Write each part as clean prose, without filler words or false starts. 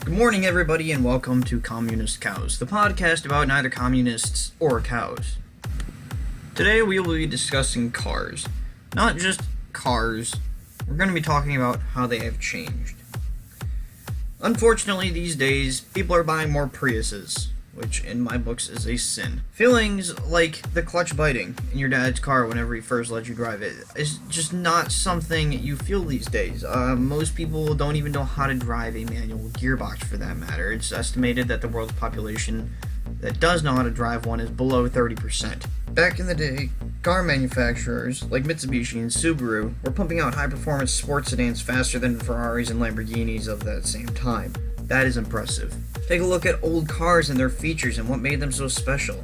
Good morning, everybody, and welcome to Communist Cows, the podcast about neither communists or cows. Today we will be discussing cars. Not just cars, we're going to be talking about how they have changed. Unfortunately, these days, people are buying more Priuses, which in my books is a sin. Feelings like the clutch biting in your dad's car whenever he first let you drive it is just not something you feel these days. Most people don't even know how to drive a manual gearbox, for that matter. It's estimated that the world's population that does know how to drive one is below 30%. Back in the day, car manufacturers like Mitsubishi and Subaru were pumping out high-performance sports sedans faster than Ferraris and Lamborghinis of that same time. That is impressive. Take a look at old cars and their features and what made them so special.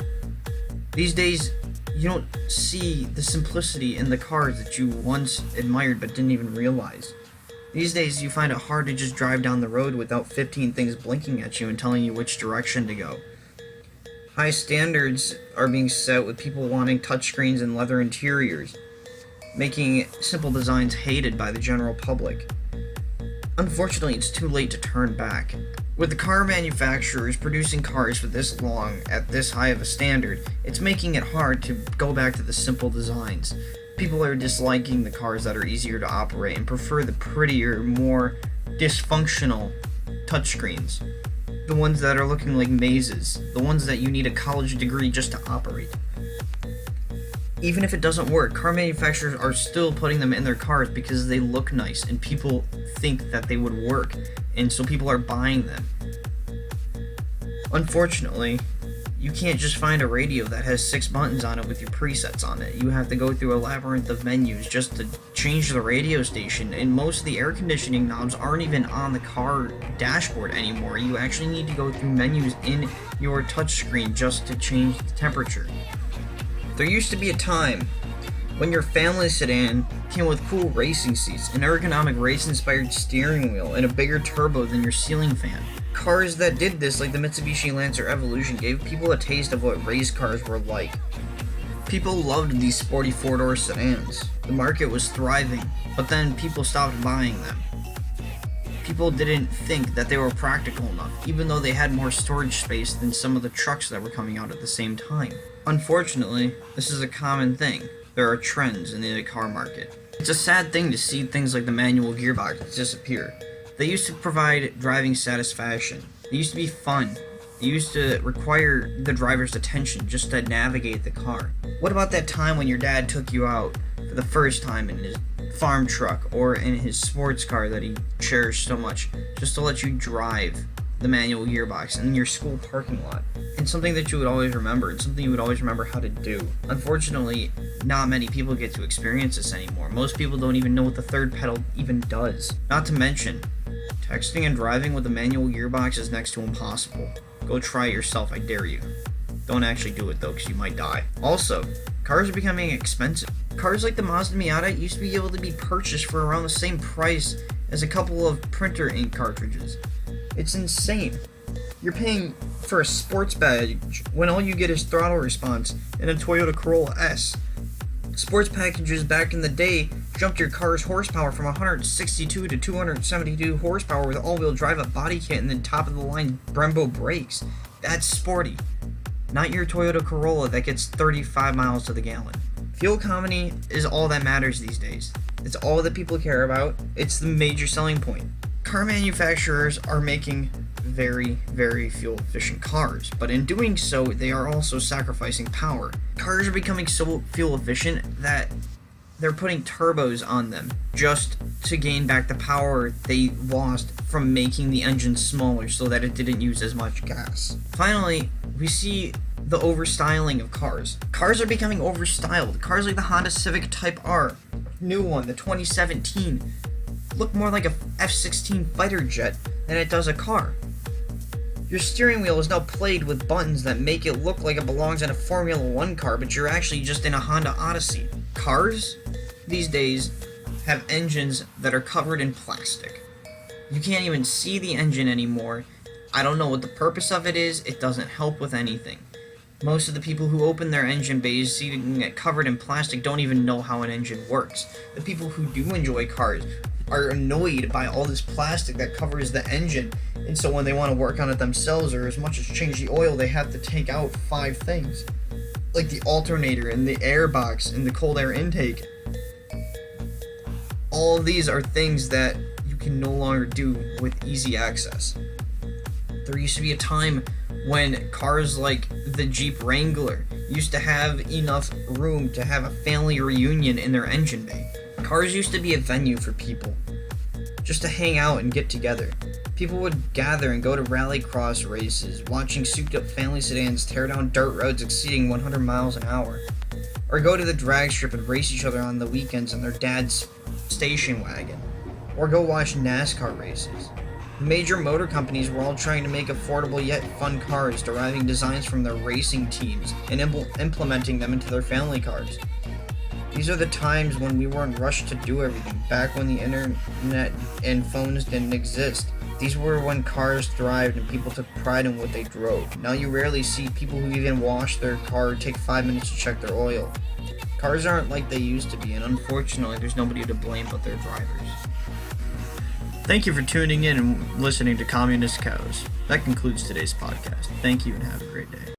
These days, you don't see the simplicity in the cars that you once admired but didn't even realize. These days, you find it hard to just drive down the road without 15 things blinking at you and telling you which direction to go. High standards are being set with people wanting touchscreens and leather interiors, making simple designs hated by the general public. Unfortunately, it's too late to turn back. With the car manufacturers producing cars for this long at this high of a standard, it's making it hard to go back to the simple designs. People are disliking the cars that are easier to operate and prefer the prettier, more dysfunctional touchscreens. The ones that are looking like mazes, the ones that you need a college degree just to operate. Even if it doesn't work, car manufacturers are still putting them in their cars because they look nice and people think that they would work, and so people are buying them. Unfortunately, you can't just find a radio that has 6 buttons on it with your presets on it. You have to go through a labyrinth of menus just to change the radio station, and most of the air conditioning knobs aren't even on the car dashboard anymore. You actually need to go through menus in your touchscreen just to change the temperature. There used to be a time when your family sedan came with cool racing seats, an ergonomic race-inspired steering wheel, and a bigger turbo than your ceiling fan. Cars that did this, like the Mitsubishi Lancer Evolution, gave people a taste of what race cars were like. People loved these sporty four-door sedans. The market was thriving, but then people stopped buying them. People didn't think that they were practical enough, even though they had more storage space than some of the trucks that were coming out at the same time. Unfortunately, this is a common thing. There are trends in the car market. It's a sad thing to see things like the manual gearbox disappear. They used to provide driving satisfaction. They used to be fun. They used to require the driver's attention just to navigate the car. What about that time when your dad took you out for the first time in his farm truck or in his sports car that he cherished so much, just to let you drive the manual gearbox in your school parking lot? It's something that you would always remember. It's something you would always remember how to do. Unfortunately, not many people get to experience this anymore. Most people don't even know what the third pedal even does. Not to mention, texting and driving with a manual gearbox is next to impossible. Go try it yourself, I dare you. Don't actually do it though, because you might die. Also, cars are becoming expensive. Cars like the Mazda Miata used to be able to be purchased for around the same price as a couple of printer ink cartridges. It's insane. You're paying for a sports badge when all you get is throttle response in a Toyota Corolla S. Sports packages back in the day jumped your car's horsepower from 162 to 272 horsepower with all-wheel drive, a body kit, and then top-of-the-line Brembo brakes. That's sporty. Not your Toyota Corolla that gets 35 miles to the gallon. Fuel economy is all that matters these days. It's all that people care about. It's the major selling point. Car manufacturers are making very, very fuel-efficient cars, but in doing so, they are also sacrificing power. Cars are becoming so fuel-efficient that they're putting turbos on them just to gain back the power they lost from making the engine smaller so that it didn't use as much gas. Finally, we see the overstyling of cars. Cars are becoming overstyled. Cars like the Honda Civic Type R, new one, the 2017, look more like a F-16 fighter jet than it does a car. Your steering wheel is now played with buttons that make it look like it belongs in a Formula 1 car, but you're actually just in a Honda Odyssey. Cars, these days, have engines that are covered in plastic. You can't even see the engine anymore. I don't know what the purpose of it is. It doesn't help with anything. Most of the people who open their engine bays seeing it covered in plastic don't even know how an engine works. The people who do enjoy cars are annoyed by all this plastic that covers the engine, and so when they want to work on it themselves or as much as change the oil, they have to take out 5 things, like the alternator and the air box and the cold air intake. All of these are things that you can no longer do with easy access. There used to be a time when cars like the Jeep Wrangler used to have enough room to have a family reunion in their engine bay. Cars used to be a venue for people, just to hang out and get together. People would gather and go to rallycross races, watching souped-up family sedans tear down dirt roads exceeding 100 miles an hour, or go to the drag strip and race each other on the weekends in their dad's station wagon, or go watch NASCAR races. The major motor companies were all trying to make affordable yet fun cars, deriving designs from their racing teams and implementing them into their family cars. These are the times when we weren't rushed to do everything, back when the internet and phones didn't exist. These were when cars thrived and people took pride in what they drove. Now you rarely see people who even wash their car or take 5 minutes to check their oil. Cars aren't like they used to be, and unfortunately there's nobody to blame but their drivers. Thank you for tuning in and listening to Communist Cows. That concludes today's podcast. Thank you and have a great day.